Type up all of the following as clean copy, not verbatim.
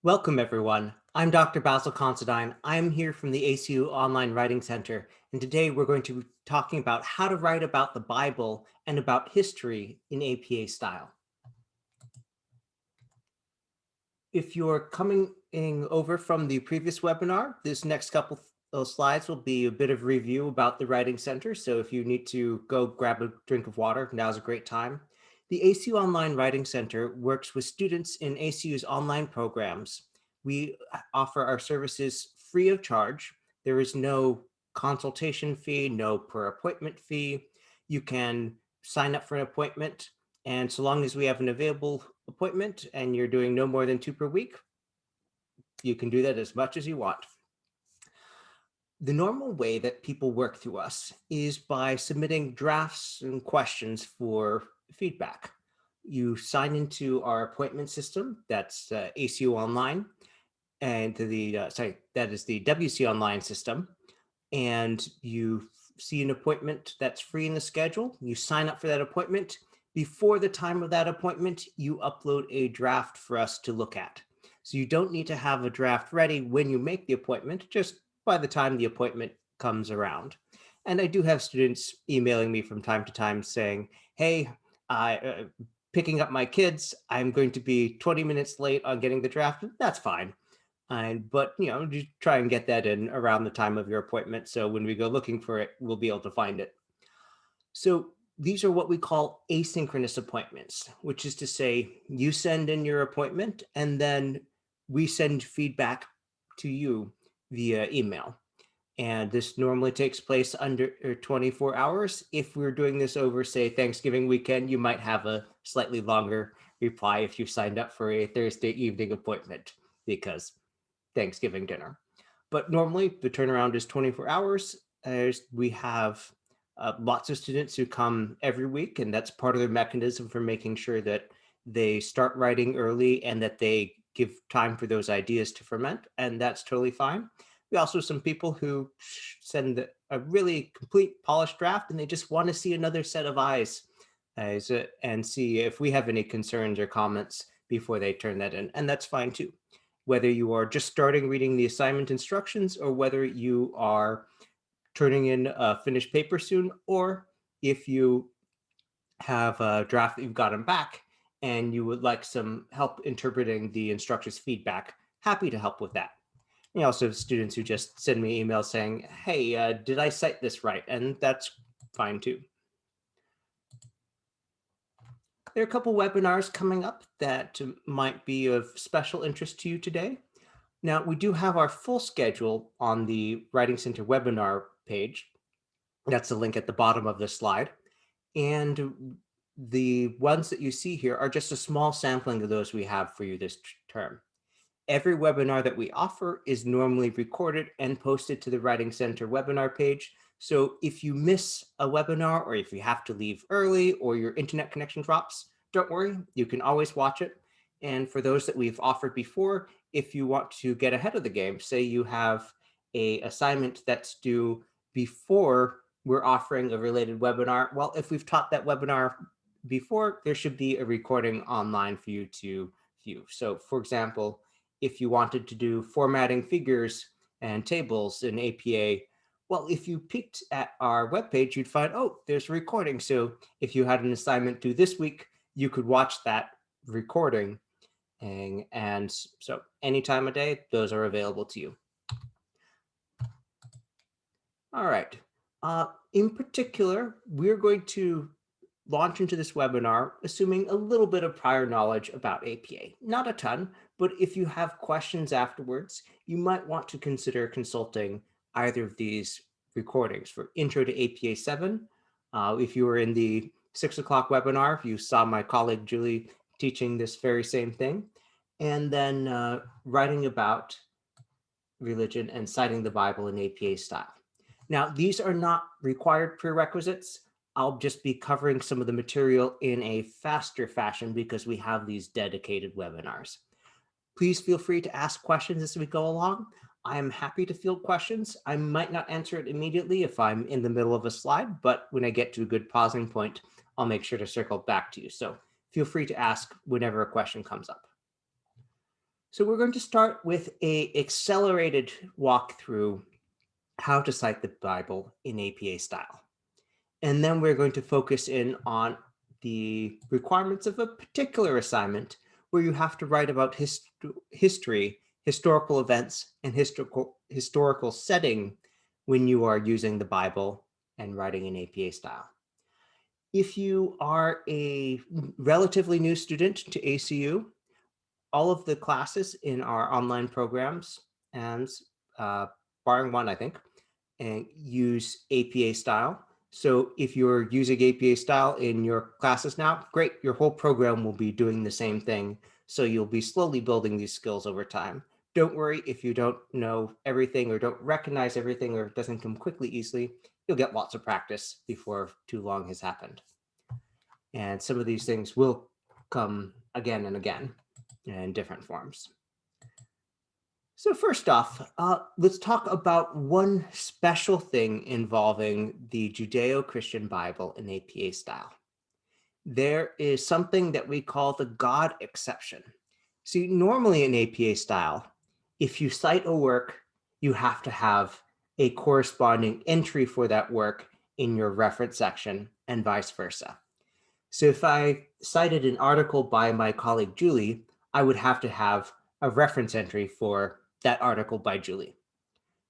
Welcome, everyone. I'm Dr. Basil Considine. I'm here from the ACU Online Writing Center, and today we're going to be talking about how to write about the Bible and about history in APA style. If you're coming over from the previous webinar, this next couple of slides will be a bit of review about the Writing Center. So if you need to go grab a drink of water, now's a great time. The ACU Online Writing Center works with students in ACU's online programs. We offer our services free of charge. There is no consultation fee, no per appointment fee. You can sign up for an appointment, and so long as we have an available appointment and you're doing no more than 2 per week, you can do that as much as you want. The normal way that people work through us is by submitting drafts and questions for feedback. You sign into our appointment system, that's ACU Online, and that is the WC Online system, and you see an appointment that's free in the schedule. You sign up for that appointment. Before the time of that appointment, you upload a draft for us to look at. So you don't need to have a draft ready when you make the appointment, just by the time the appointment comes around. And I do have students emailing me from time to time saying, hey, picking up my kids, I'm going to be 20 minutes late on getting the draft. That's fine. But just try and get that in around the time of your appointment. So when we go looking for it, we'll be able to find it. So these are what we call asynchronous appointments, which is to say you send in your appointment and then we send feedback to you via email. And this normally takes place under 24 hours. If we're doing this over, say, Thanksgiving weekend, you might have a slightly longer reply if you signed up for a Thursday evening appointment, because Thanksgiving dinner. But normally the turnaround is 24 hours. We have lots of students who come every week, and that's part of their mechanism for making sure that they start writing early and that they give time for those ideas to ferment, and that's totally fine. We also have some people who send a really complete polished draft and they just want to see another set of eyes and see if we have any concerns or comments before they turn that in, and that's fine too. Whether you are just starting reading the assignment instructions or whether you are turning in a finished paper soon, or if you have a draft that you've gotten back and you would like some help interpreting the instructor's feedback, happy to help with that. We also have students who just send me emails saying, hey, did I cite this right? And that's fine too. There are a couple webinars coming up that might be of special interest to you today. Now, we do have our full schedule on the Writing Center webinar page. That's the link at the bottom of this slide. And the ones that you see here are just a small sampling of those we have for you this term. Every webinar that we offer is normally recorded and posted to the Writing Center webinar page. So if you miss a webinar, or if you have to leave early, or your internet connection drops, don't worry, you can always watch it. And for those that we've offered before, if you want to get ahead of the game, say you have an assignment that's due before we're offering a related webinar, well, if we've taught that webinar before, there should be a recording online for you to view. So for example, if you wanted to do formatting figures and tables in APA, well, if you peeked at our webpage, you'd find, oh, there's a recording. So if you had an assignment due this week, you could watch that recording. And so any time of day, those are available to you. All right. In particular, we're going to launch into this webinar assuming a little bit of prior knowledge about APA. Not a ton, but if you have questions afterwards, you might want to consider consulting either of these recordings for Intro to APA 7. If you were in the 6 o'clock webinar, you saw my colleague Julie teaching this very same thing. And then writing about religion and citing the Bible in APA style. Now, these are not required prerequisites. I'll just be covering some of the material in a faster fashion because we have these dedicated webinars. Please feel free to ask questions as we go along. I'm happy to field questions. I might not answer it immediately if I'm in the middle of a slide, but when I get to a good pausing point, I'll make sure to circle back to you. So feel free to ask whenever a question comes up. So we're going to start with a accelerated walk through how to cite the Bible in APA style. And then we're going to focus in on the requirements of a particular assignment where you have to write about history, historical events, and historical setting when you are using the Bible and writing in APA style. If you are a relatively new student to ACU, all of the classes in our online programs and barring one, I think, and use APA style. So if you're using APA style in your classes now, great, your whole program will be doing the same thing. So you'll be slowly building these skills over time. Don't worry if you don't know everything or don't recognize everything or it doesn't come quickly easily, you'll get lots of practice before too long has happened. And some of these things will come again and again in different forms. So first off, let's talk about one special thing involving the Judeo-Christian Bible in APA style. There is something that we call the God exception. See, normally in APA style, if you cite a work, you have to have a corresponding entry for that work in your reference section and vice versa. So if I cited an article by my colleague Julie, I would have to have a reference entry for that article by Julie.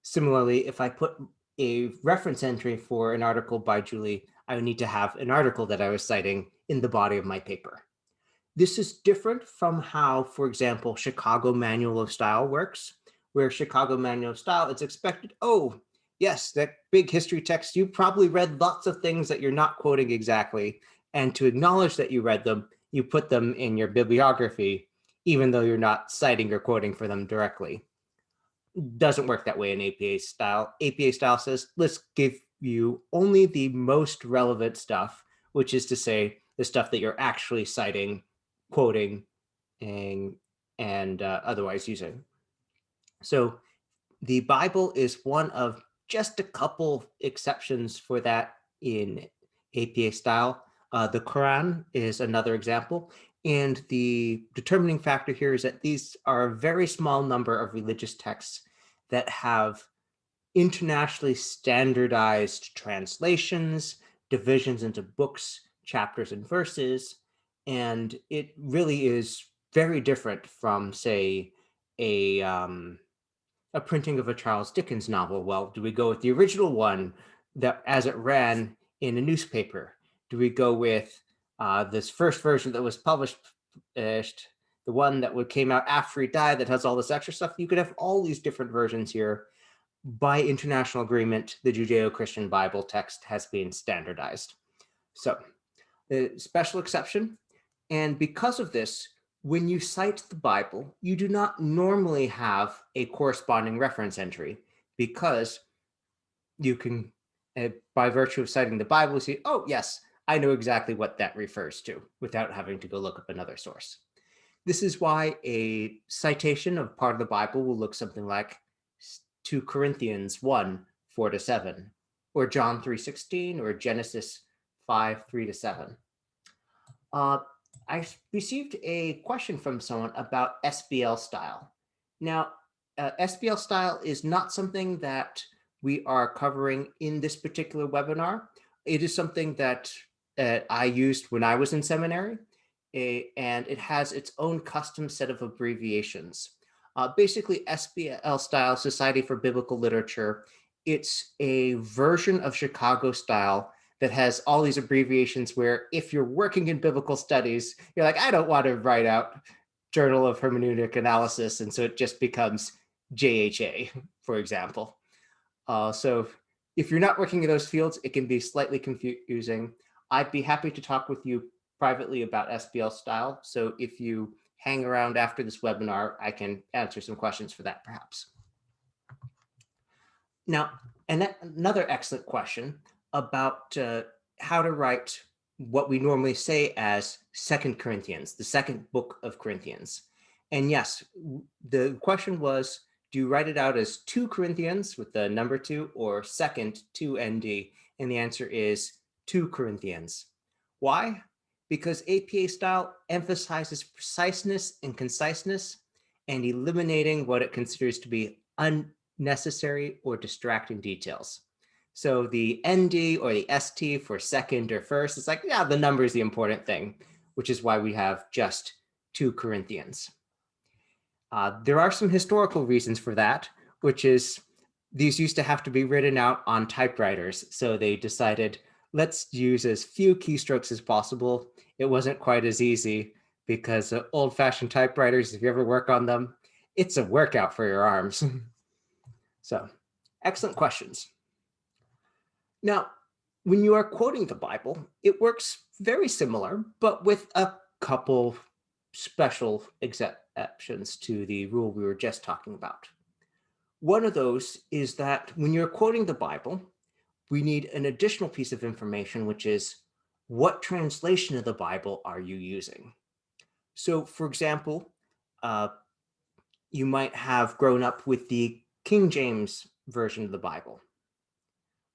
Similarly, if I put a reference entry for an article by Julie, I would need to have an article that I was citing in the body of my paper. This is different from how, for example, Chicago Manual of Style works, where Chicago Manual of Style, it's expected, oh, yes, that big history text, you probably read lots of things that you're not quoting exactly. And to acknowledge that you read them, you put them in your bibliography, even though you're not citing or quoting for them directly. Doesn't work that way in APA style. APA style says, let's give you only the most relevant stuff, which is to say the stuff that you're actually citing, quoting, and otherwise using. So the Bible is one of just a couple exceptions for that in APA style. The Quran is another example. And the determining factor here is that these are a very small number of religious texts that have internationally standardized translations, divisions into books, chapters, and verses. And it really is very different from, say, a printing of a Charles Dickens novel. Well, do we go with the original one that as it ran in a newspaper? Do we go with this first version that was published, the one that came out after he died that has all this extra stuff? You could have all these different versions here. By international agreement, the Judeo-Christian Bible text has been standardized. So, a special exception. And because of this, when you cite the Bible, you do not normally have a corresponding reference entry because you can, by virtue of citing the Bible, see, oh, yes, I know exactly what that refers to without having to go look up another source. This is why a citation of part of the Bible will look something like 2 Corinthians 1, 4-7, or John 3:16, or Genesis 5, 3-7. I received a question from someone about SBL style. Now, SBL style is not something that we are covering in this particular webinar. It is something that I used when I was in seminary, and it has its own custom set of abbreviations. Basically, SBL style, Society for Biblical Literature, it's a version of Chicago style that has all these abbreviations where if you're working in biblical studies, you're like, I don't want to write out Journal of Hermeneutic Analysis. And so it just becomes JHA, for example. So if you're not working in those fields, it can be slightly confusing. I'd be happy to talk with you privately about SBL style. So if you hang around after this webinar, I can answer some questions for that perhaps. Now, another excellent question about how to write what we normally say as 2 Corinthians, the second book of Corinthians. And yes, the question was, do you write it out as 2 Corinthians with the number 2 or second 2ND? And the answer is 2 Corinthians. Why? Because APA style emphasizes preciseness and conciseness, and eliminating what it considers to be unnecessary or distracting details. So the ND or the ST for second or first, it's like, yeah, the number is the important thing, which is why we have just 2 Corinthians. There are some historical reasons for that, which is these used to have to be written out on typewriters. So they decided, let's use as few keystrokes as possible. It wasn't quite as easy because old-fashioned typewriters, if you ever work on them, it's a workout for your arms. So, excellent questions. Now, when you are quoting the Bible, it works very similar, but with a couple special exceptions to the rule we were just talking about. One of those is that when you're quoting the Bible, we need an additional piece of information, which is what translation of the Bible are you using? So, for example, you might have grown up with the King James version of the Bible,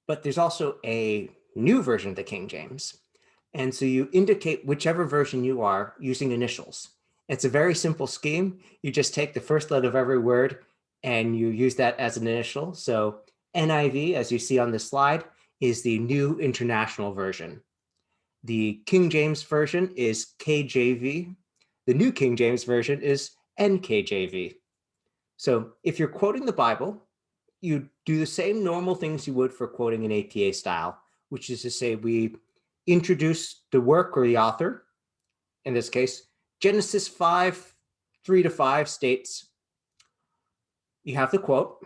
but there's also a new version of the King James. And so you indicate whichever version you are using initials. It's a very simple scheme. You just take the first letter of every word and you use that as an initial. So NIV, as you see on this slide, is the New International Version. The King James Version is KJV. The New King James Version is NKJV. So if you're quoting the Bible, you do the same normal things you would for quoting an APA style, which is to say we introduce the work or the author. In this case, Genesis 5:3-5 states, you have the quote,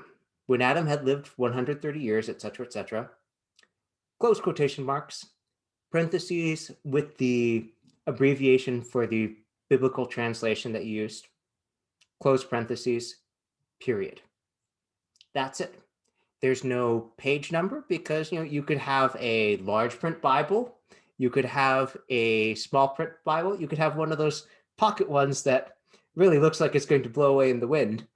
when Adam had lived 130 years, etc., etc., close quotation marks, parentheses with the abbreviation for the biblical translation that you used, close parentheses, period. That's it. There's no page number because you could have a large print Bible, you could have a small print Bible, you could have one of those pocket ones that really looks like it's going to blow away in the wind.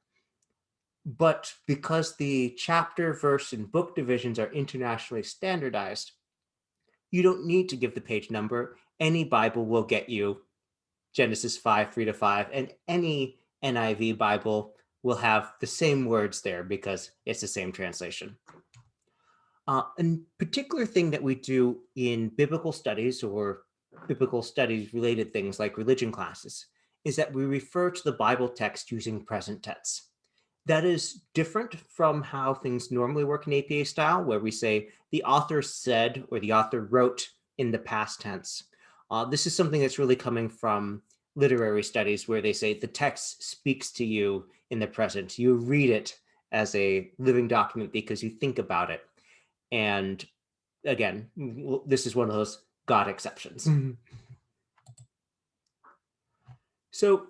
But because the chapter, verse, and book divisions are internationally standardized, you don't need to give the page number. Any Bible will get you Genesis 5:3-5, and any NIV Bible will have the same words there because it's the same translation. A particular thing that we do in biblical studies or biblical studies related things like religion classes is that we refer to the Bible text using present tense. That is different from how things normally work in APA style, where we say the author said or the author wrote in the past tense. This is something that's really coming from literary studies where they say the text speaks to you in the present. You read it as a living document because you think about it. And again, this is one of those God exceptions. So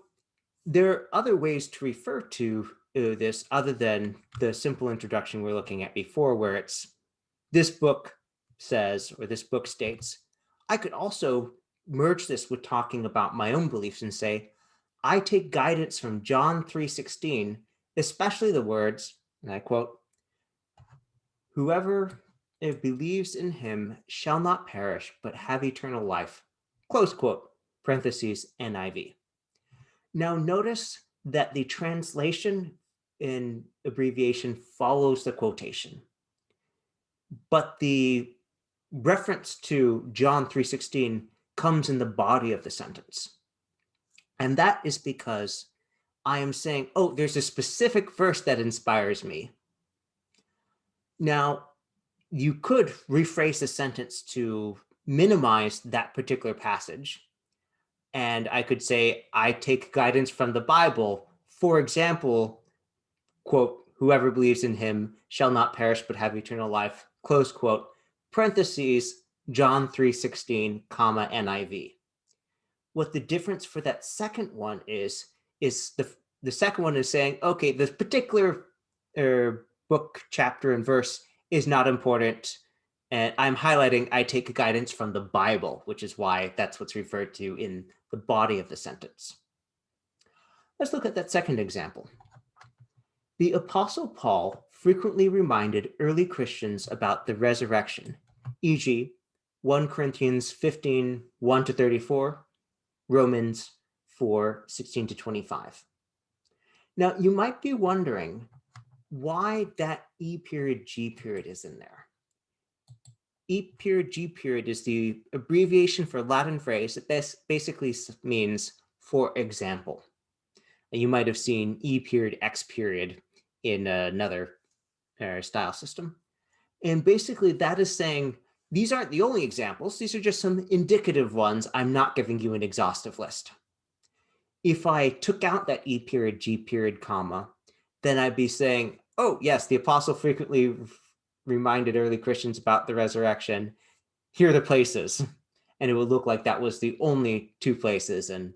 there are other ways to refer to this other than the simple introduction we're looking at before, where it's this book says or this book states. I could also merge this with talking about my own beliefs and say, I take guidance from John 3:16, especially the words, and I quote, whoever believes in him shall not perish, but have eternal life, close quote, parentheses, NIV. Now notice that the translation in abbreviation follows the quotation, but the reference to John 3:16 comes in the body of the sentence. And that is because I am saying, oh, there's a specific verse that inspires me. Now, you could rephrase the sentence to minimize that particular passage. And I could say, I take guidance from the Bible. For example, quote, whoever believes in him shall not perish but have eternal life, close quote, parentheses, John 3:16, comma, NIV. What the difference for that second one is the second one is saying, okay, this particular book, chapter, and verse is not important. And I'm highlighting, I take guidance from the Bible, which is why that's what's referred to in the body of the sentence. Let's look at that second example. The Apostle Paul frequently reminded early Christians about the resurrection, e.g., 1 Corinthians 15, 1-34, Romans 4:16-25. Now, you might be wondering why that E period, G period is in there. E period, G period is the abbreviation for Latin phrase that basically means for example. And you might have seen E period, X period in another style system. And basically that is saying, these aren't the only examples. These are just some indicative ones. I'm not giving you an exhaustive list. If I took out that E period, G period, comma, then I'd be saying, oh, yes, the apostle frequently reminded early Christians about the resurrection. Here are the places. And it would look like that was the only two places. And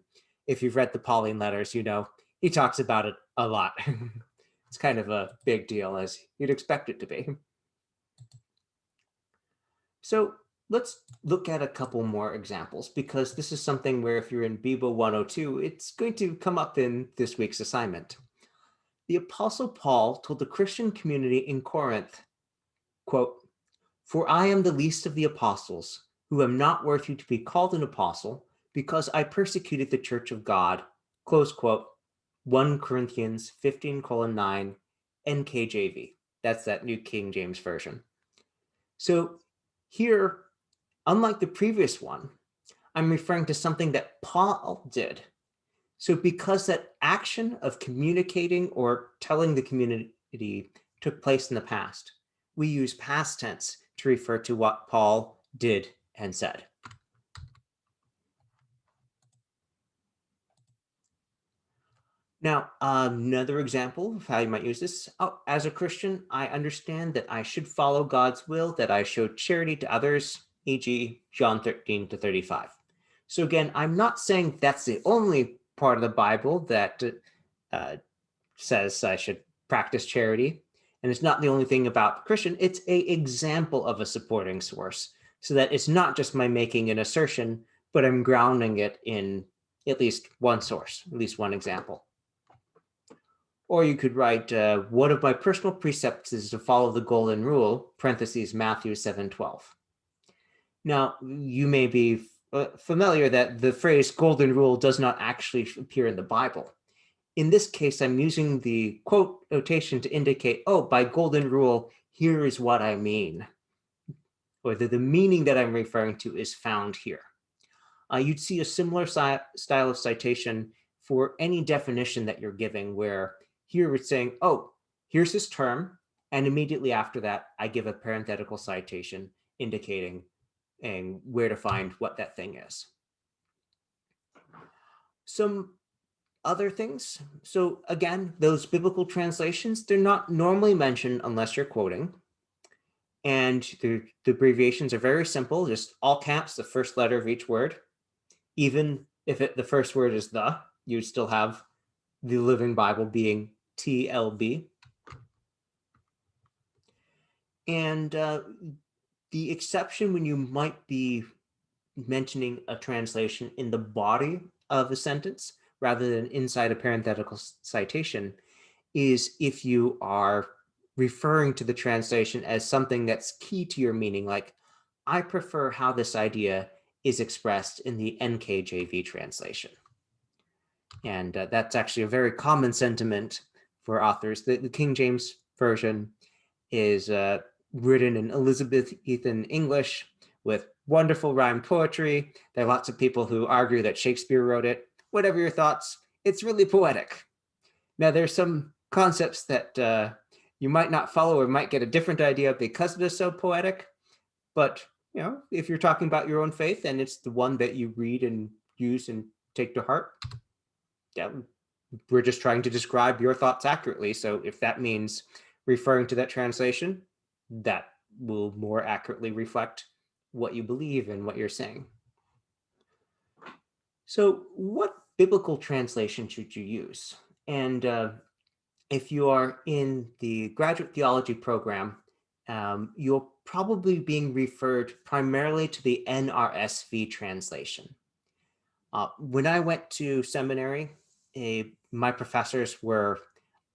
if you've read the Pauline letters, you know, he talks about it a lot. It's kind of a big deal, as you'd expect it to be. So let's look at a couple more examples, because this is something where if you're in BIBO 102, it's going to come up in this week's assignment. The Apostle Paul told the Christian community in Corinth, quote, "For I am the least of the apostles, who am not worthy to be called an apostle, because I persecuted the church of God," close quote, 1 Corinthians 15:9, NKJV. That's that New King James Version. So here, unlike the previous one, I'm referring to something that Paul did. So because that action of communicating or telling the community took place in the past, we use past tense to refer to what Paul did and said. Now, another example of how you might use this. Oh, as a Christian, I understand that I should follow God's will, that I show charity to others, e.g. John 13-35. So again, I'm not saying that's the only part of the Bible that says I should practice charity. And it's not the only thing about Christian, it's an example of a supporting source, so that it's not just my making an assertion, but I'm grounding it in at least one source, at least one example. Or you could write, one of my personal precepts is to follow the golden rule, parentheses, Matthew 7:12. Now, you may be familiar that the phrase golden rule does not actually appear in the Bible. In this case, I'm using the quote notation to indicate, oh, by golden rule, here is what I mean. Or the meaning that I'm referring to is found here. You'd see a similar style of citation for any definition that you're giving, where here it's saying, oh, here's this term, and immediately after that, I give a parenthetical citation indicating and where to find what that thing is. Some other things. So again, those biblical translations, they're not normally mentioned unless you're quoting. And the abbreviations are very simple, just all caps, the first letter of each word. Even if the first word is the, you'd still have the Living Bible being TLB. And the exception when you might be mentioning a translation in the body of a sentence rather than inside a parenthetical citation is if you are referring to the translation as something that's key to your meaning, like, I prefer how this idea is expressed in the NKJV translation. And that's actually a very common sentiment for authors. The King James Version is written in Elizabethan English with wonderful rhymed poetry. There are lots of people who argue that Shakespeare wrote it. Whatever your thoughts, it's really poetic. Now, there's some concepts that you might not follow or might get a different idea because it is so poetic. But, you know, if you're talking about your own faith and it's the one that you read and use and take to heart, yeah, we're just trying to describe your thoughts accurately. So if that means referring to that translation, that will more accurately reflect what you believe and what you're saying. So what biblical translation should you use? And if you are in the graduate theology program, you're probably being referred primarily to the NRSV translation. When I went to seminary, my professors were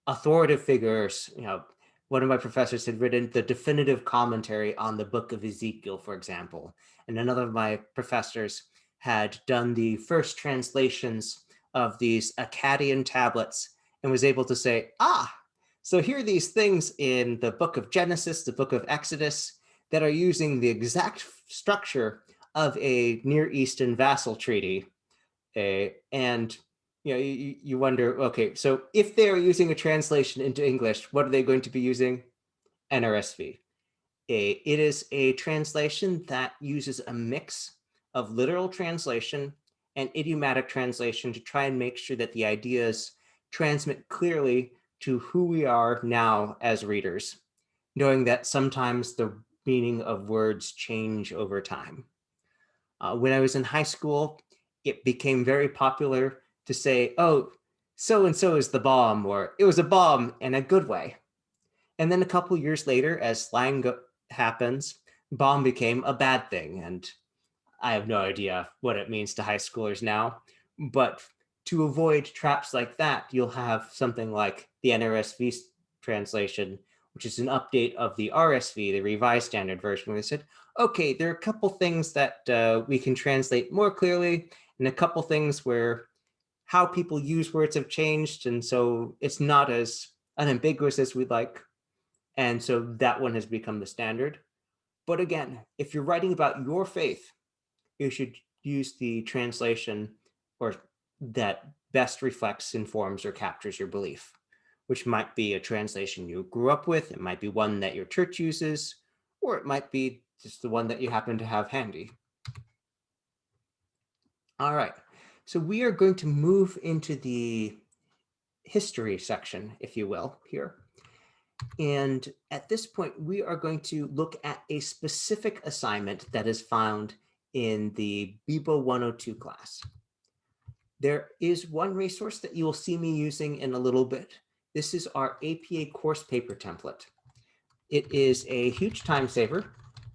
authoritative figures. You know, one of my professors had written the definitive commentary on the book of Ezekiel, for example. And another of my professors had done the first translations of these Akkadian tablets and was able to say, ah, so here are these things in the book of Genesis, the book of Exodus, that are using the exact structure of a Near Eastern vassal treaty. And you wonder, okay, so if they're using a translation into English, what are they going to be using? NRSV. It is a translation that uses a mix of literal translation and idiomatic translation to try and make sure that the ideas transmit clearly to who we are now as readers, knowing that sometimes the meaning of words change over time. When I was in high school, it became very popular to say, oh, so-and-so is the bomb, or it was a bomb in a good way. And then a couple years later, as slang happens, bomb became a bad thing. And I have no idea what it means to high schoolers now. But to avoid traps like that, you'll have something like the NRSV translation, which is an update of the RSV, the Revised Standard Version, where they said, okay, there are a couple things that we can translate more clearly, and a couple things where how people use words have changed, and so it's not as unambiguous as we'd like. And so that one has become the standard. But again, if you're writing about your faith, you should use the translation or that best reflects, informs, or captures your belief, which might be a translation you grew up with. It might be one that your church uses, or it might be just the one that you happen to have handy. All right, so we are going to move into the history section, if you will, here. And at this point, we are going to look at a specific assignment that is found in the BIBO 102 class. There is one resource that you will see me using in a little bit. This is our APA course paper template. It is a huge time saver.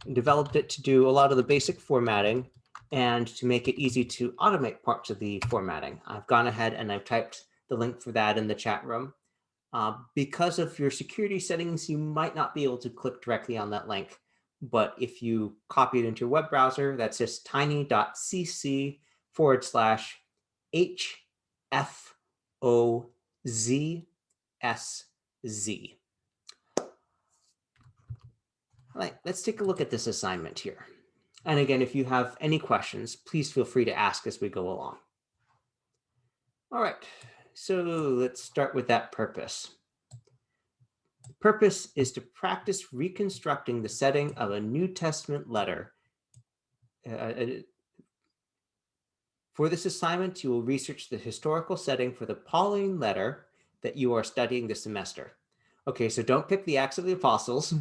I developed it to do a lot of the basic formatting and to make it easy to automate parts of the formatting. I've gone ahead and I've typed the link for that in the chat room. Because of your security settings, you might not be able to click directly on that link. But if you copy it into your web browser, that's just tiny.cc/HFOZSZ. All right, let's take a look at this assignment here. And again, if you have any questions, please feel free to ask as we go along. All right, so let's start with that purpose. The purpose is to practice reconstructing the setting of a New Testament letter. For this assignment, you will research the historical setting for the Pauline letter that you are studying this semester. Okay, so don't pick the Acts of the Apostles.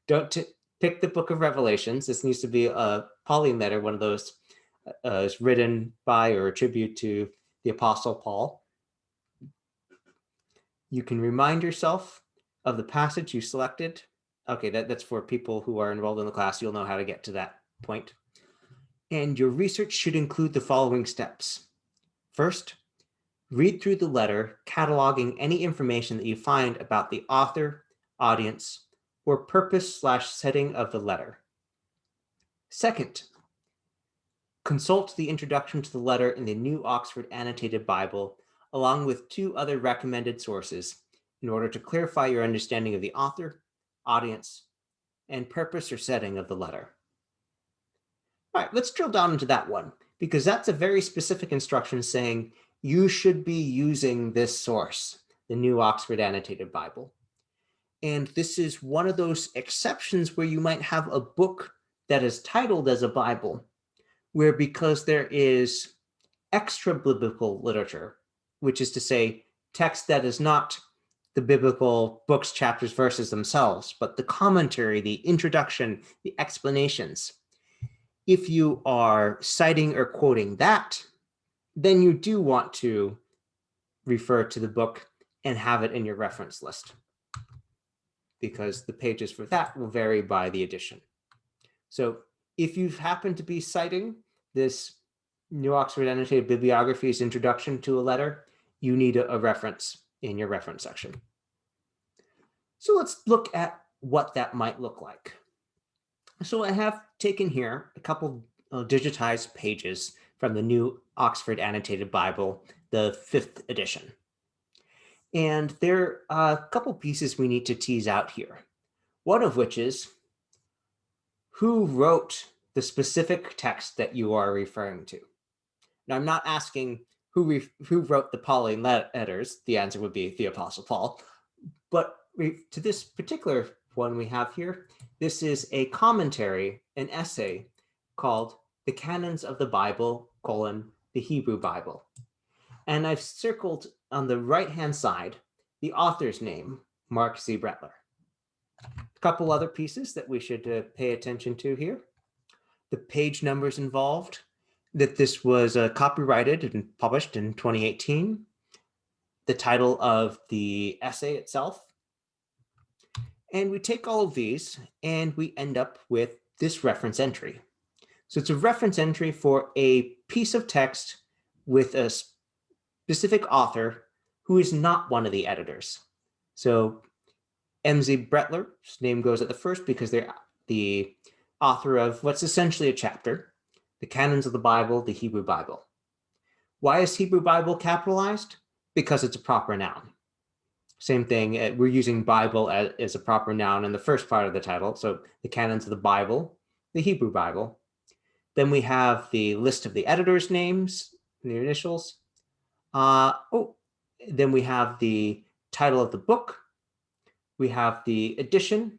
Don't pick the Book of Revelations. This needs to be a Pauline letter, one of those is written by or a tribute to the Apostle Paul. You can remind yourself of the passage you selected. Okay, that's for people who are enrolled in the class. You'll know how to get to that point. And your research should include the following steps. First, read through the letter, cataloging any information that you find about the author, audience, or purpose/setting of the letter. Second, consult the introduction to the letter in the New Oxford Annotated Bible, along with 2 other recommended sources, in order to clarify your understanding of the author, audience, and purpose or setting of the letter. All right, let's drill down into that one, because that's a very specific instruction saying you should be using this source, the New Oxford Annotated Bible. And this is one of those exceptions where you might have a book that is titled as a Bible, where because there is extra biblical literature, which is to say text that is not the biblical books, chapters, verses themselves, but the commentary, the introduction, the explanations. If you are citing or quoting that, then you do want to refer to the book and have it in your reference list, because the pages for that will vary by the edition. So if you happen to be citing this New Oxford Annotated Bibliography's introduction to a letter, you need a reference in your reference section. So let's look at what that might look like. So I have taken here a couple digitized pages from the New Oxford Annotated Bible, the 5th edition. And there are a couple pieces we need to tease out here. One of which is who wrote the specific text that you are referring to. Now, I'm not asking who wrote the Pauline letters. The answer would be the Apostle Paul. But to this particular one we have here, this is a commentary, an essay called The Canons of the Bible, the Hebrew Bible. And I've circled on the right-hand side the author's name, Mark C. Brettler. A couple other pieces that we should pay attention to here. The page numbers involved, that this was copyrighted and published in 2018. The title of the essay itself. And we take all of these and we end up with this reference entry. So it's a reference entry for a piece of text with a specific author who is not one of the editors. So M.Z. Brettler's name goes at the first because they're the author of what's essentially a chapter, the Canons of the Bible, the Hebrew Bible. Why is Hebrew Bible capitalized? Because it's a proper noun. Same thing, we're using Bible as a proper noun in the first part of the title. So the Canons of the Bible, the Hebrew Bible. Then we have the list of the editors' names, the initials. Then we have the title of the book. We have the edition.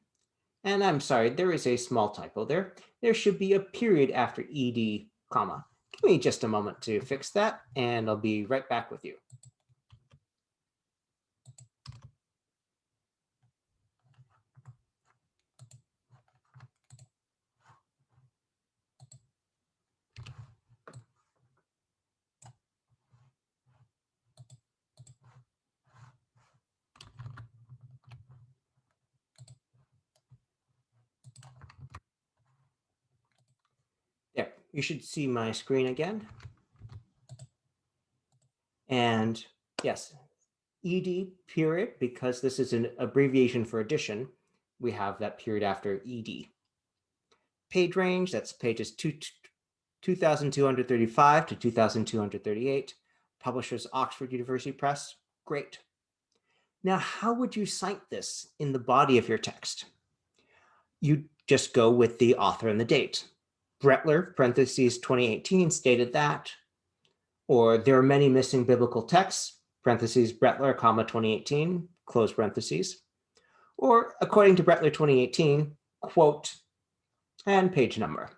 And I'm sorry, there is a small typo there. There should be a period after ed, comma. Give me just a moment to fix that, and I'll be right back with you. There, you should see my screen again. And yes, ed period, because this is an abbreviation for edition, we have that period after ed. Page range, that's pages 2235 to 2238. Publishers, Oxford University Press. Great. Now, how would you cite this in the body of your text? You just go with the author and the date. Brettler, parentheses, 2018, stated that. Or there are many missing biblical texts, parentheses, Brettler, comma, 2018, close parentheses. Or according to Brettler 2018, quote, and page number.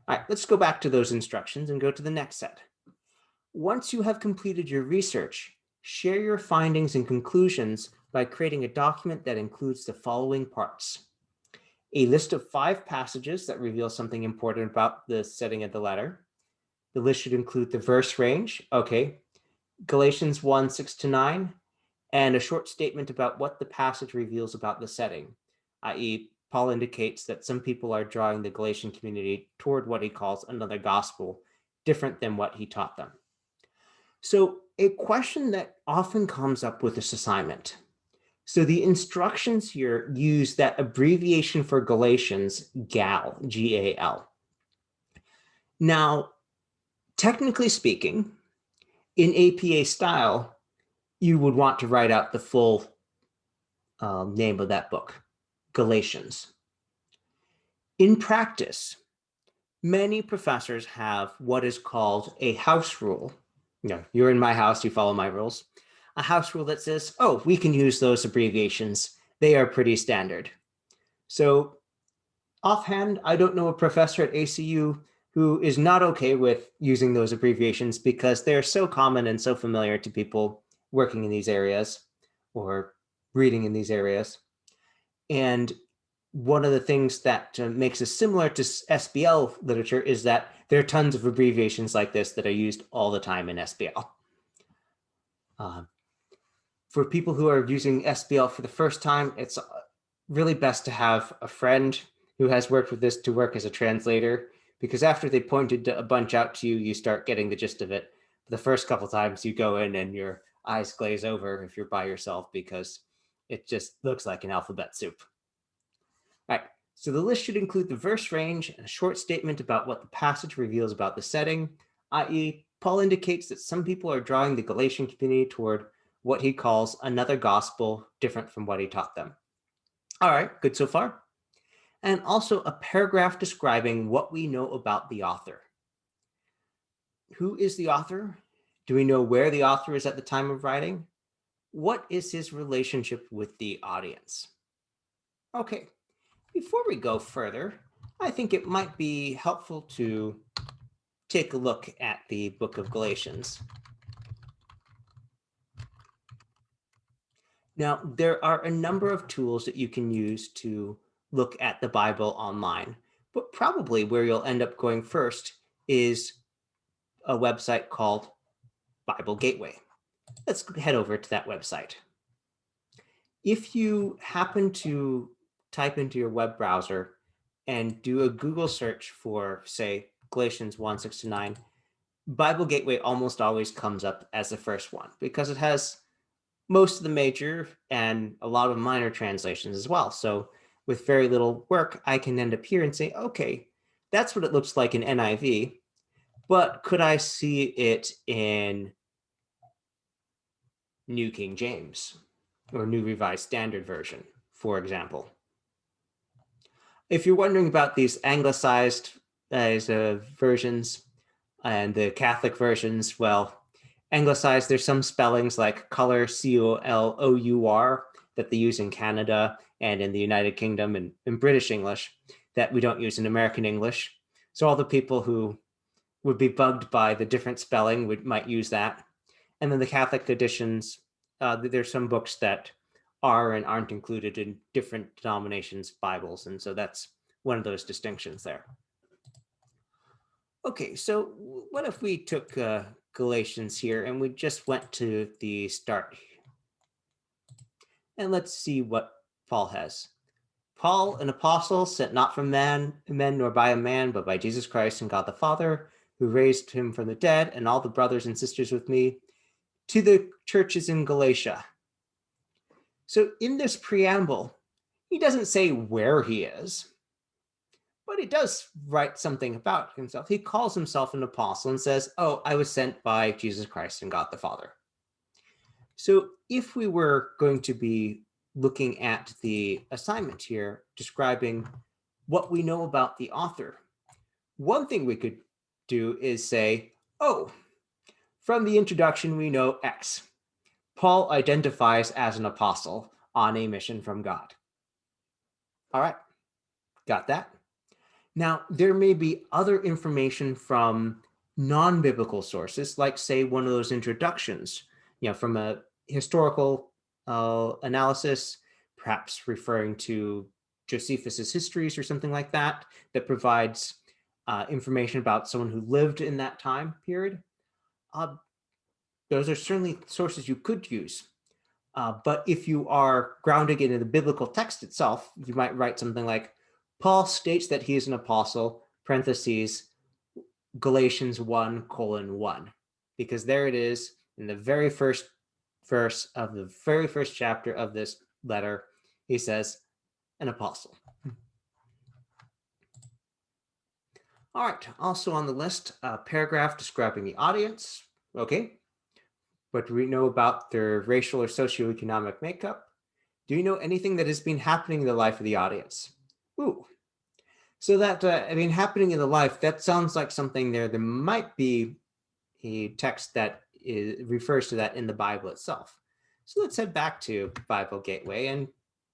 All right, let's go back to those instructions and go to the next set. Once you have completed your research, share your findings and conclusions by creating a document that includes the following parts. A list of 5 passages that reveal something important about the setting of the letter. The list should include the verse range, okay, Galatians 1, 6-9, and a short statement about what the passage reveals about the setting, i.e., Paul indicates that some people are drawing the Galatian community toward what he calls another gospel, different than what he taught them. So a question that often comes up with this assignment. So the instructions here use that abbreviation for Galatians, GAL, G-A-L. Now, technically speaking, in APA style, you would want to write out the full name of that book, Galatians. In practice, many professors have what is called a house rule. You're in my house, you follow my rules. A house rule that says, oh, we can use those abbreviations. They are pretty standard. So offhand, I don't know a professor at ACU who is not okay with using those abbreviations because they're so common and so familiar to people working in these areas or reading in these areas. And one of the things that makes us similar to SBL literature is that there are tons of abbreviations like this that are used all the time in SBL. For people who are using SBL for the first time, it's really best to have a friend who has worked with this to work as a translator, because after they pointed a bunch out to you, you start getting the gist of it. The first couple times you go in and your eyes glaze over if you're by yourself because it just looks like an alphabet soup. All right, so the list should include the verse range and a short statement about what the passage reveals about the setting, i.e., Paul indicates that some people are drawing the Galatian community toward what he calls another gospel different from what he taught them. All right, good so far. And also a paragraph describing what we know about the author. Who is the author? Do we know where the author is at the time of writing? What is his relationship with the audience? Okay, before we go further, I think it might be helpful to take a look at the book of Galatians. Now, there are a number of tools that you can use to look at the Bible online, but probably where you'll end up going first is a website called Bible Gateway. Let's head over to that website. If you happen to type into your web browser and do a Google search for, say, Galatians 1:6-9, Bible Gateway almost always comes up as the first one because it has most of the major and a lot of minor translations as well. So with very little work, I can end up here and say, okay, that's what it looks like in NIV, but could I see it in New King James or New Revised Standard Version, for example? If you're wondering about these anglicized versions and the Catholic versions, well, anglicized, there's some spellings like color, C-O-L-O-U-R, that they use in Canada and in the United Kingdom and in British English that we don't use in American English. So all the people who would be bugged by the different spelling might use that. And then the Catholic editions, there's some books that are and aren't included in different denominations' Bibles. And so that's one of those distinctions there. Okay, so what if we took Galatians here and we just went to the start? And let's see what Paul has. Paul, an apostle, sent not from men nor by a man, but by Jesus Christ and God the Father, who raised him from the dead, and all the brothers and sisters with me, to the churches in Galatia. So in this preamble, he doesn't say where he is, but he does write something about himself. He calls himself an apostle and says, oh, I was sent by Jesus Christ and God the Father. So if we were going to be looking at the assignment here, describing what we know about the author, one thing we could do is say, oh, from the introduction, we know X. Paul identifies as an apostle on a mission from God. All right, got that? Now, there may be other information from non-biblical sources, like say one of those introductions, from a historical analysis, perhaps referring to Josephus's histories or something like that, that provides information about someone who lived in that time period. Those are certainly sources you could use. But if you are grounding it in the biblical text itself, you might write something like, Paul states that he is an apostle, parentheses, Galatians 1:1, because there it is in the very first verse of the very first chapter of this letter. He says, an apostle. All right, also on the list, a paragraph describing the audience. Okay, what do we know about their racial or socioeconomic makeup? Do you know anything that has been happening in the life of the audience? Ooh, so that, happening in the life, that sounds like something there might be a text that refers to that in the Bible itself. So let's head back to Bible Gateway and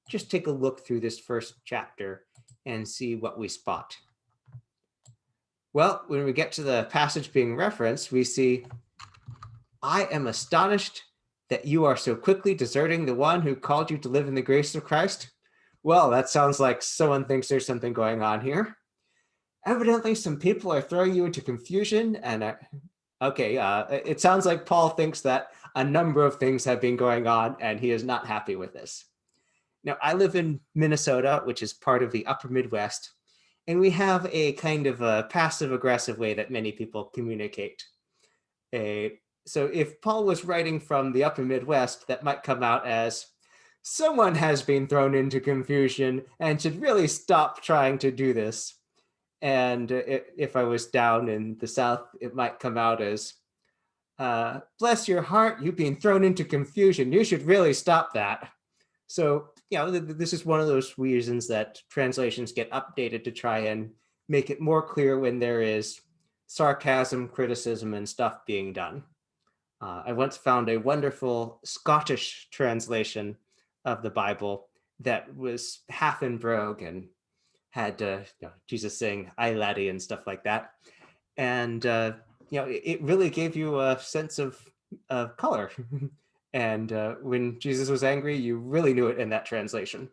just take a look through this first chapter and see what we spot. Well, when we get to the passage being referenced, we see, I am astonished that you are so quickly deserting the one who called you to live in the grace of Christ. Well, that sounds like someone thinks there's something going on here. Evidently, some people are throwing you into confusion. And it sounds like Paul thinks that a number of things have been going on and he is not happy with this. Now, I live in Minnesota, which is part of the upper Midwest, and we have a kind of a passive-aggressive way that many people communicate. So if Paul was writing from the upper Midwest, that might come out as, someone has been thrown into confusion and should really stop trying to do this. And if I was down in the South, it might come out as, bless your heart, you've been thrown into confusion. You should really stop that. So, this is one of those reasons that translations get updated to try and make it more clear when there is sarcasm, criticism, and stuff being done. I once found a wonderful Scottish translation of the Bible that was half in brogue and had Jesus saying "I laddie" and stuff like that, and it really gave you a sense of color. And when Jesus was angry, you really knew it in that translation.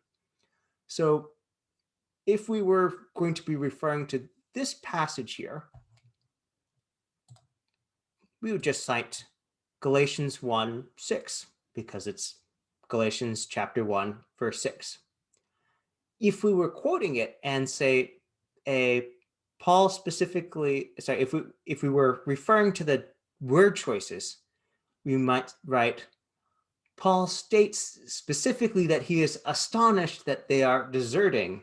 So, if we were going to be referring to this passage here, we would just cite Galatians 1:6, because it's Galatians chapter 1, verse 6. If we were quoting it and say, Paul specifically, sorry, if we were referring to the word choices, we might write, Paul states specifically that he is astonished that they are deserting.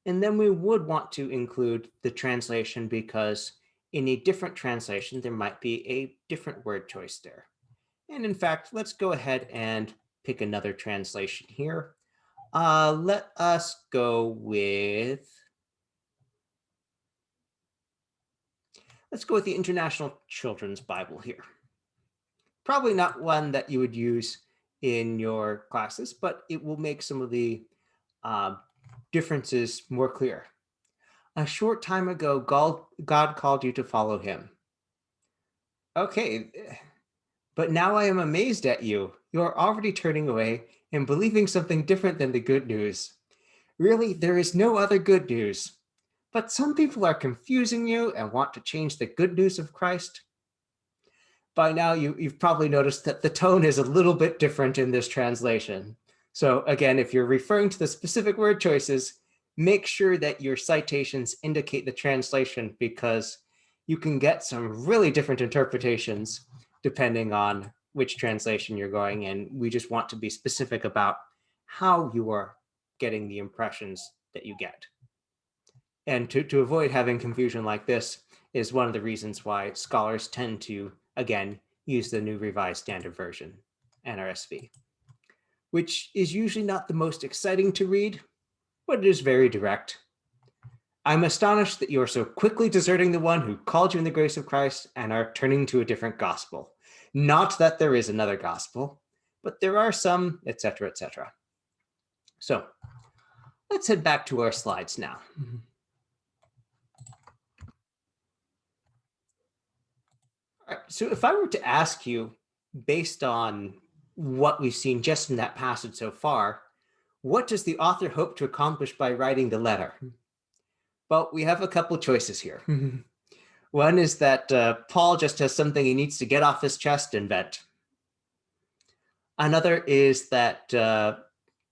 And then we would want to include the translation, because in a different translation, there might be a different word choice there. And in fact, let's go ahead and pick another translation here. Let us go with, the International Children's Bible here. Probably not one that you would use in your classes, but it will make some of the differences more clear. A short time ago, God called you to follow him. Okay, but now I am amazed at you. You are already turning away and believing something different than the good news. Really, there is no other good news. But some people are confusing you and want to change the good news of Christ. By now, you've probably noticed that the tone is a little bit different in this translation. So again, if you're referring to the specific word choices, make sure that your citations indicate the translation, because you can get some really different interpretations depending on which translation you're going in. We just want to be specific about how you are getting the impressions that you get. And to avoid having confusion like this is one of the reasons why scholars tend to, again, use the New Revised Standard Version, NRSV, which is usually not the most exciting to read, but it is very direct. I'm astonished that you are so quickly deserting the one who called you in the grace of Christ and are turning to a different gospel. Not that there is another gospel, but there are some, etc., etc. So let's head back to our slides now. All right, so if I were to ask you, based on what we've seen just in that passage so far, what does the author hope to accomplish by writing the letter? Well, we have a couple choices here. One is that Paul just has something he needs to get off his chest and vent. Another is that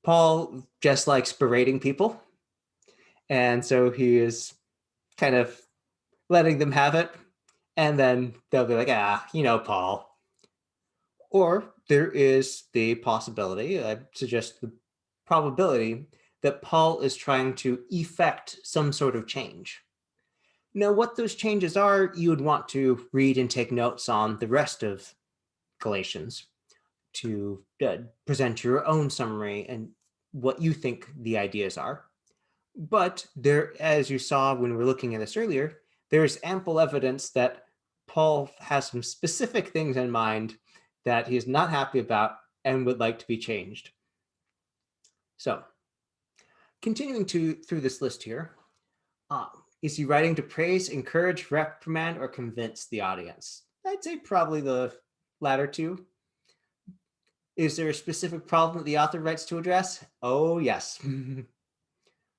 Paul just likes berating people, and so he is kind of letting them have it, and then they'll be like, Paul. Or there is the possibility, I suggest the probability, that Paul is trying to effect some sort of change. Now, what those changes are, you would want to read and take notes on the rest of Galatians to present your own summary and what you think the ideas are. But there, as you saw when we were looking at this earlier, there's ample evidence that Paul has some specific things in mind that he is not happy about and would like to be changed. So, continuing through this list here, is he writing to praise, encourage, reprimand, or convince the audience? I'd say probably the latter two. Is there a specific problem that the author writes to address? Oh, yes.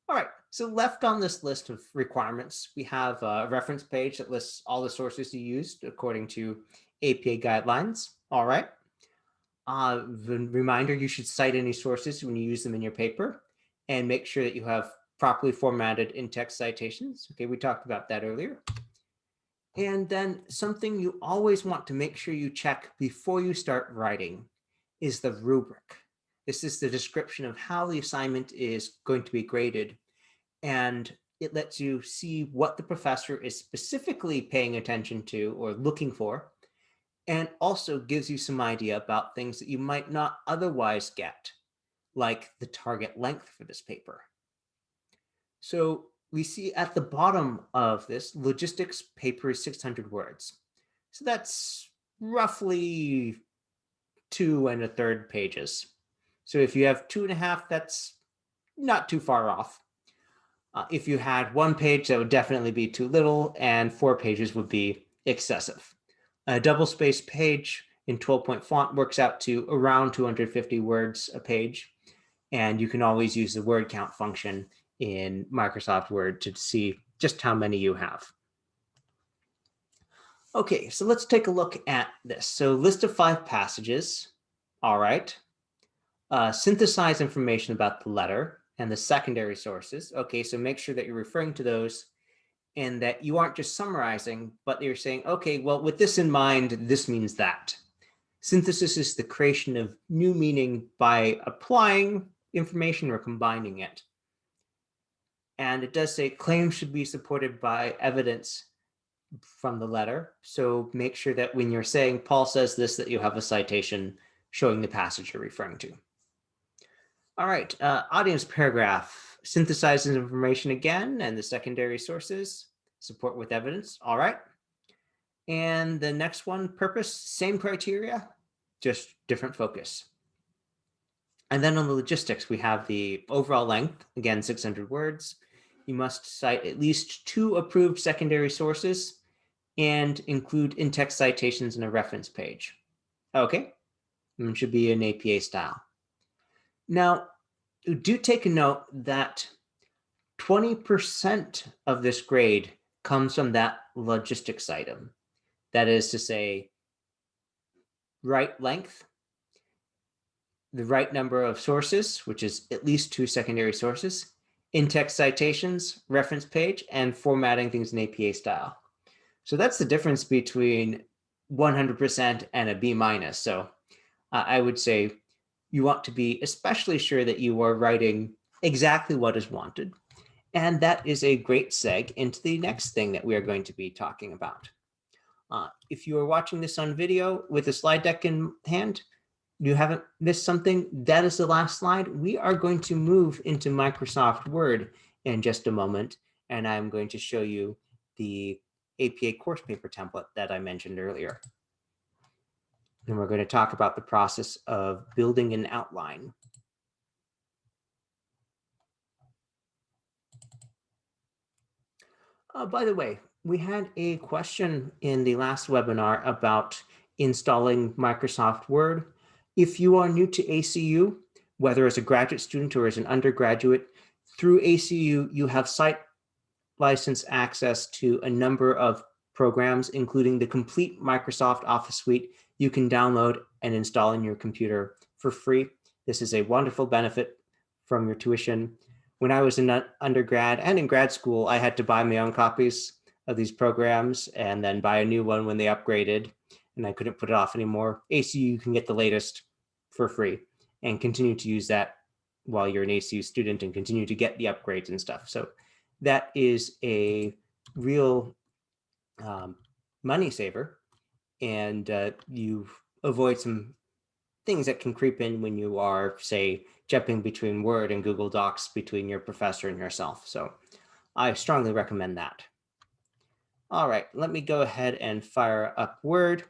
All right, so left on this list of requirements, we have a reference page that lists all the sources you used according to APA guidelines. All right. The reminder, you should cite any sources when you use them in your paper, and make sure that you have properly formatted in-text citations. Okay, we talked about that earlier. And then something you always want to make sure you check before you start writing is the rubric. This is the description of how the assignment is going to be graded, and it lets you see what the professor is specifically paying attention to or looking for, and also gives you some idea about things that you might not otherwise get, like the target length for this paper. So we see at the bottom of this, logistics paper is 600 words. So that's roughly 2 1/3 pages. So if you have 2.5, that's not too far off. If you had 1 page, that would definitely be too little, and 4 pages would be excessive. A double-spaced page in 12-point font works out to around 250 words a page, and you can always use the word count function in Microsoft Word to see just how many you have. Okay, so let's take a look at this. So list of 5 passages. All right. Synthesize information about the letter and the secondary sources. Okay, so make sure that you're referring to those and that you aren't just summarizing, but you're saying, okay, well, with this in mind, this means that. Synthesis is the creation of new meaning by applying information or combining it. And it does say claims should be supported by evidence from the letter. So make sure that when you're saying Paul says this, that you have a citation showing the passage you're referring to. All right, audience paragraph synthesizes information again and the secondary sources, support with evidence. All right. And the next one, purpose, same criteria, just different focus. And then on the logistics, we have the overall length, again, 600 words. You must cite at least 2 approved secondary sources and include in-text citations in a reference page. Okay, it should be an APA style. Now, do take a note that 20% of this grade comes from that logistics item. That is to say, right length, the right number of sources, which is at least 2 secondary sources, in-text citations, reference page, and formatting things in APA style. So that's the difference between 100% and a B-. So I would say you want to be especially sure that you are writing exactly what is wanted. And that is a great seg into the next thing that we are going to be talking about. If you are watching this on video with a slide deck in hand, you haven't missed something, that is the last slide. We are going to move into Microsoft Word in just a moment, and I'm going to show you the APA course paper template that I mentioned earlier. And we're going to talk about the process of building an outline. By the way, we had a question in the last webinar about installing Microsoft Word. If you are new to ACU, whether as a graduate student or as an undergraduate, through ACU, you have site license access to a number of programs, including the complete Microsoft Office suite you can download and install in your computer for free. This is a wonderful benefit from your tuition. When I was in undergrad and in grad school, I had to buy my own copies of these programs and then buy a new one when they upgraded, and I couldn't put it off anymore. ACU, you can get the latest for free and continue to use that while you're an ACU student and continue to get the upgrades and stuff. So that is a real money saver, and you avoid some things that can creep in when you are, say, jumping between Word and Google Docs between your professor and yourself. So I strongly recommend that. All right, let me go ahead and fire up Word.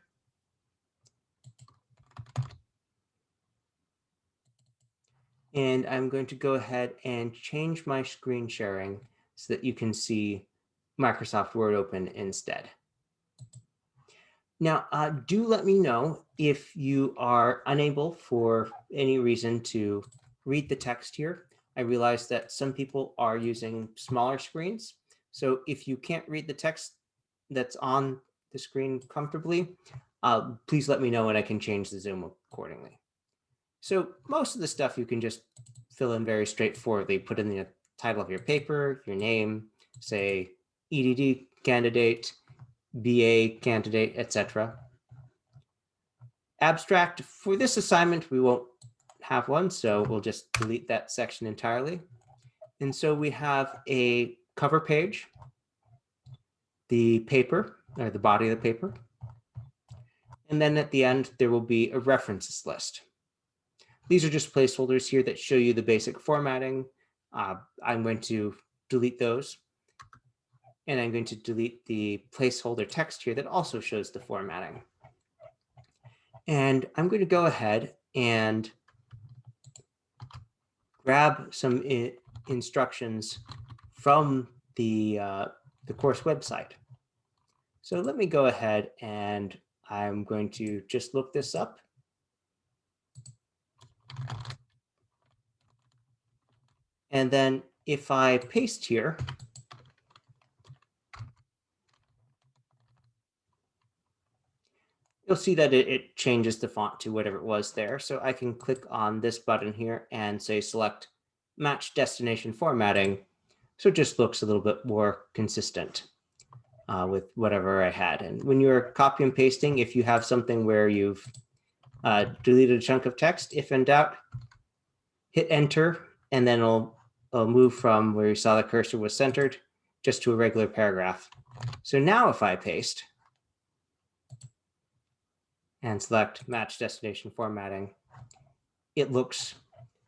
And I'm going to go ahead and change my screen sharing so that you can see Microsoft Word open instead. Now, do let me know if you are unable for any reason to read the text here. I realize that some people are using smaller screens. So if you can't read the text that's on the screen comfortably, please let me know and I can change the Zoom accordingly. So most of the stuff you can just fill in very straightforwardly. Put in the title of your paper, your name, say EDD candidate, BA candidate, etc. Abstract, for this assignment, we won't have one, so we'll just delete that section entirely. And so we have a cover page, the paper, or the body of the paper, And then at the end, there will be a references list. These are just placeholders here that show you the basic formatting. I'm going to delete those. And I'm going to delete the placeholder text here that also shows the formatting. And I'm going to go ahead and grab some instructions from the course website. So let me go ahead and I'm going to just look this up. And then if I paste here, you'll see that it changes the font to whatever it was there. So I can click on this button here and say select match destination formatting. So it just looks a little bit more consistent with whatever I had. And when you're copy and pasting, if you have something where you've deleted a chunk of text, if in doubt, hit enter, and then it'll move from where you saw the cursor was centered just to a regular paragraph. So now if I paste and select match destination formatting, it looks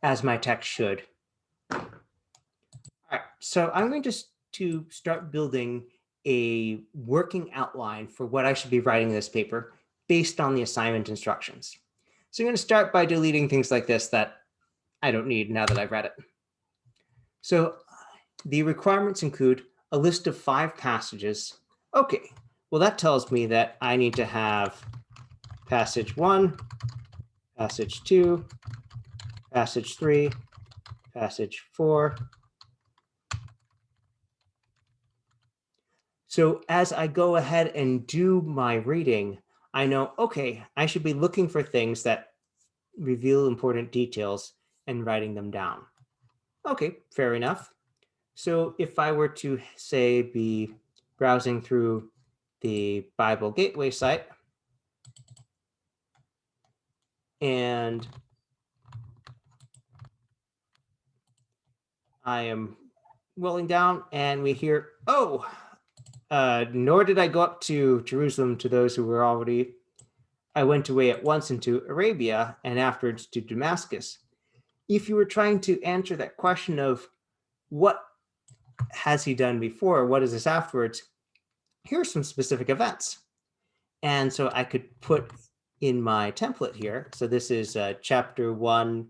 as my text should. All right, so I'm going to start building a working outline for what I should be writing in this paper based on the assignment instructions. So I'm going to start by deleting things like this that I don't need now that I've read it. So the requirements include a list of 5 passages. Okay, well that tells me that I need to have passage 1, passage 2, passage 3, passage 4. So as I go ahead and do my reading, I know, okay, I should be looking for things that reveal important details and writing them down. Okay, fair enough. So if I were to, say, be browsing through the Bible Gateway site, and I am rolling down and we hear, oh, nor did I go up to Jerusalem to those who were already, I went away at once into Arabia and afterwards to Damascus. If you were trying to answer that question of what has he done before, what is this afterwards, here are some specific events. And so I could put in my template here. So this is chapter 1,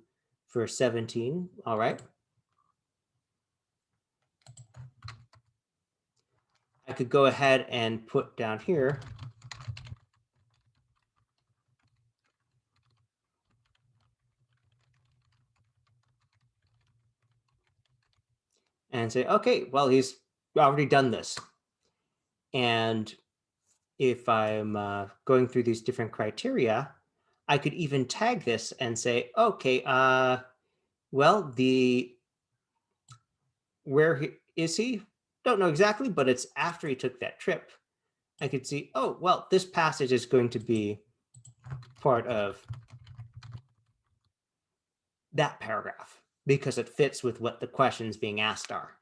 verse 17. All right. I could go ahead and put down here and say, okay, well, he's already done this. And if I'm going through these different criteria, I could even tag this and say, okay, well, where is he? Don't know exactly, but it's after he took that trip. I could see, oh, well, this passage is going to be part of that paragraph because it fits with what the questions being asked are.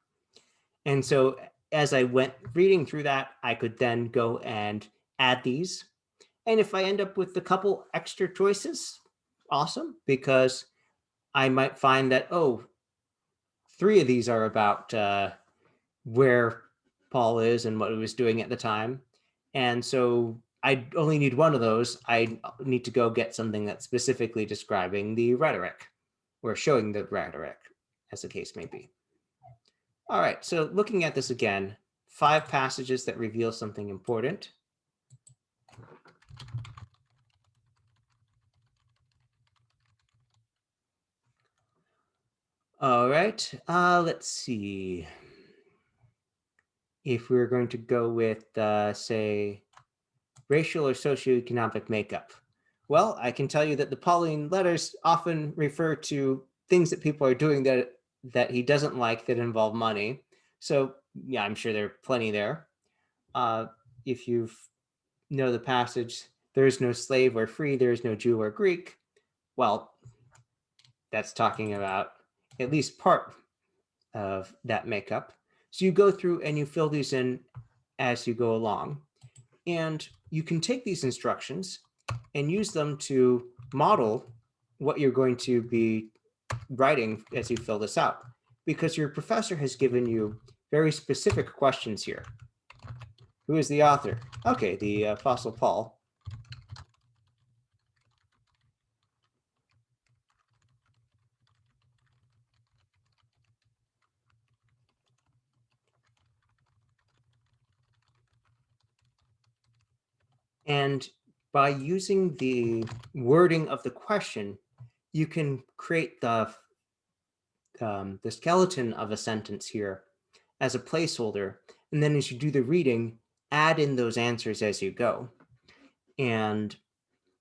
And so as I went reading through that, I could then go and add these. And if I end up with a couple extra choices, awesome, because I might find that, oh, 3 of these are about where Paul is and what he was doing at the time. And so I only need 1 of those. I need to go get something that's specifically describing the rhetoric or showing the rhetoric, as the case may be. All right, so looking at this again, 5 passages that reveal something important. All right, let's see. If we're going to go with, say, racial or socioeconomic makeup. Well, I can tell you that the Pauline letters often refer to things that people are doing that he doesn't like that involve money. So yeah, I'm sure there are plenty there. If you know the passage, there is no slave or free, there is no Jew or Greek. Well, that's talking about at least part of that makeup. So you go through and you fill these in as you go along. And you can take these instructions and use them to model what you're going to be writing as you fill this out, because your professor has given you very specific questions here. Who is the author? Okay, the Apostle Paul. And by using the wording of the question, you can create the skeleton of a sentence here as a placeholder. And then as you do the reading, add in those answers as you go. And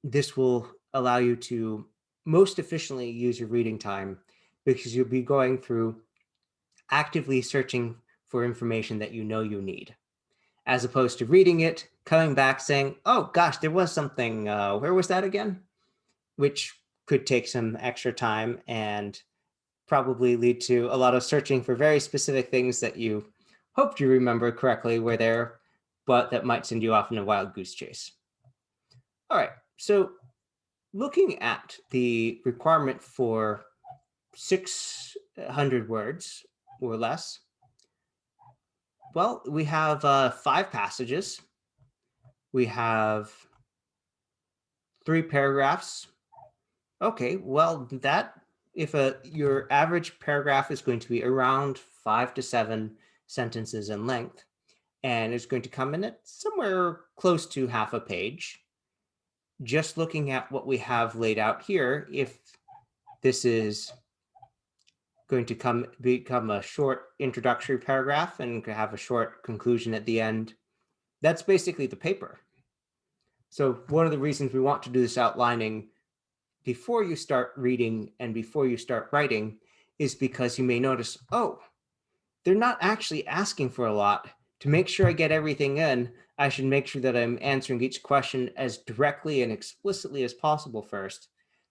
this will allow you to most efficiently use your reading time, because you'll be going through actively searching for information that you know you need, as opposed to reading it, coming back saying, oh gosh, there was something, where was that again? Which could take some extra time and probably lead to a lot of searching for very specific things that you hoped you remember correctly were there, but that might send you off in a wild goose chase. All right, so looking at the requirement for 600 words or less, well, we have 5 passages. We have 3 paragraphs. Okay, well, that if your average paragraph is going to be around 5 to 7 sentences in length, and it's going to come in at somewhere close to half a page. Just looking at what we have laid out here, if this is going to become a short introductory paragraph and have a short conclusion at the end, that's basically the paper. So one of the reasons we want to do this outlining before you start reading and before you start writing is because you may notice, oh, they're not actually asking for a lot. To make sure I get everything in, I should make sure that I'm answering each question as directly and explicitly as possible first.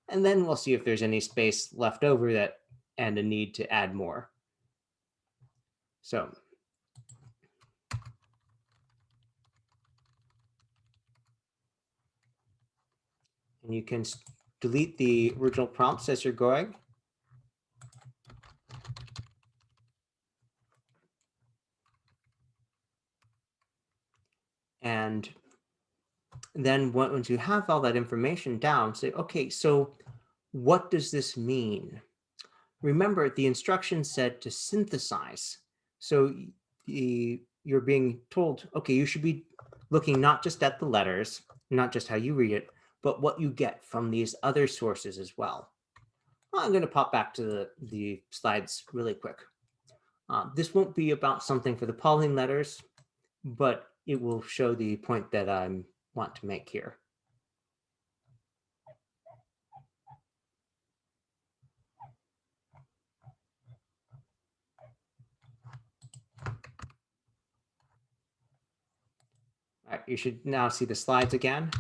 And then we'll see if there's any space left over that and a need to add more. So and you can delete the original prompts as you're going. And then once you have all that information down, say, okay, so what does this mean? Remember, the instructions said to synthesize. So you're being told, okay, you should be looking not just at the letters, not just how you read it, but what you get from these other sources as well. I'm going to pop back to the slides really quick. This won't be about something for the Pauline letters, but it will show the point that I want to make here. All right, you should now see the slides again.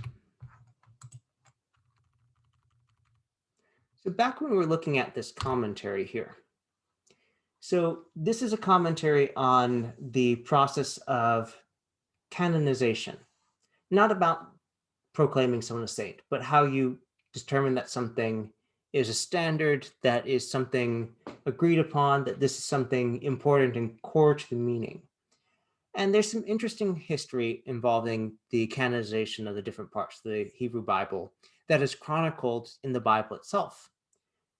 So back when we were looking at this commentary here. So this is a commentary on the process of canonization, not about proclaiming someone a saint, but how you determine that something is a standard, that is something agreed upon, that this is something important and core to the meaning. And there's some interesting history involving the canonization of the different parts of the Hebrew Bible that is chronicled in the Bible itself.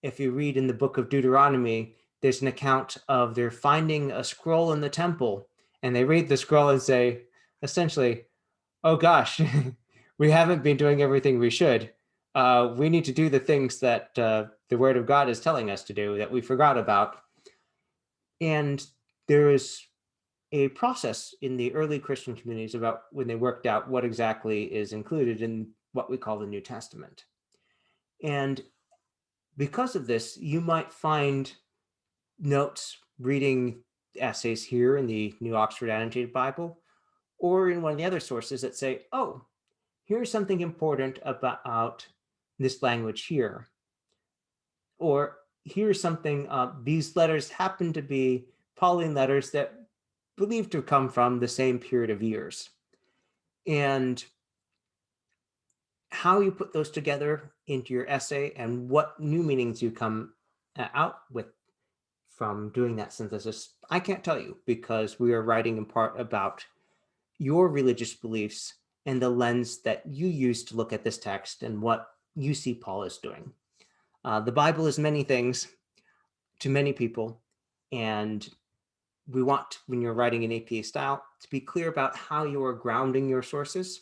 If you read in the book of Deuteronomy, there's an account of their finding a scroll in the temple, and they read the scroll and say, essentially, oh gosh, we haven't been doing everything we should. We need to do the things that the Word of God is telling us to do that we forgot about. And there is a process in the early Christian communities about when they worked out what exactly is included in what we call the New Testament. And because of this, you might find notes reading essays here in the New Oxford Annotated Bible, or in one of the other sources that say, oh, here's something important about this language here. Or here's something, these letters happen to be Pauline letters that believed to come from the same period of years. And how you put those together into your essay and what new meanings you come out with from doing that synthesis, I can't tell you, because we are writing in part about your religious beliefs and the lens that you use to look at this text and what you see Paul is doing. The Bible is many things to many people, and we want, when you're writing in APA style, to be clear about how you are grounding your sources,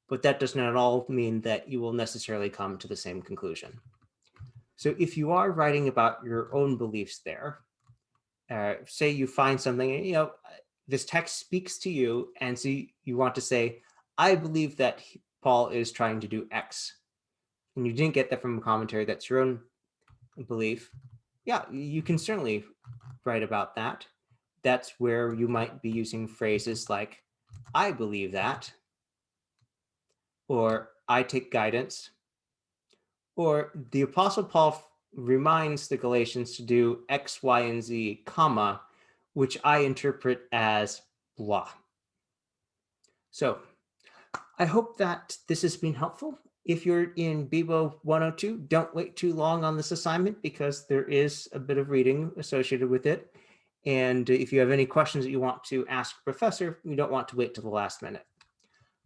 but that does not at all mean that you will necessarily come to the same conclusion. So if you are writing about your own beliefs there, say you find something, you know, this text speaks to you, and so you want to say, I believe that Paul is trying to do X, and you didn't get that from a commentary, that's your own belief. Yeah, you can certainly write about that. That's where you might be using phrases like, I believe that, or I take guidance, or the Apostle Paul reminds the Galatians to do X, Y, and Z, comma, which I interpret as blah. So I hope that this has been helpful. If you're in BIBO 102, don't wait too long on this assignment, because there is a bit of reading associated with it. And if you have any questions that you want to ask a professor, you don't want to wait till the last minute.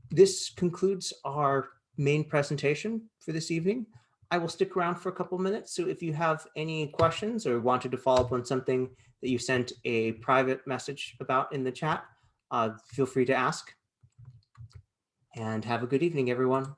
This concludes our main presentation for this evening. I will stick around for a couple minutes, so if you have any questions or wanted to follow up on something that you sent a private message about in the chat, feel free to ask. And have a good evening, everyone.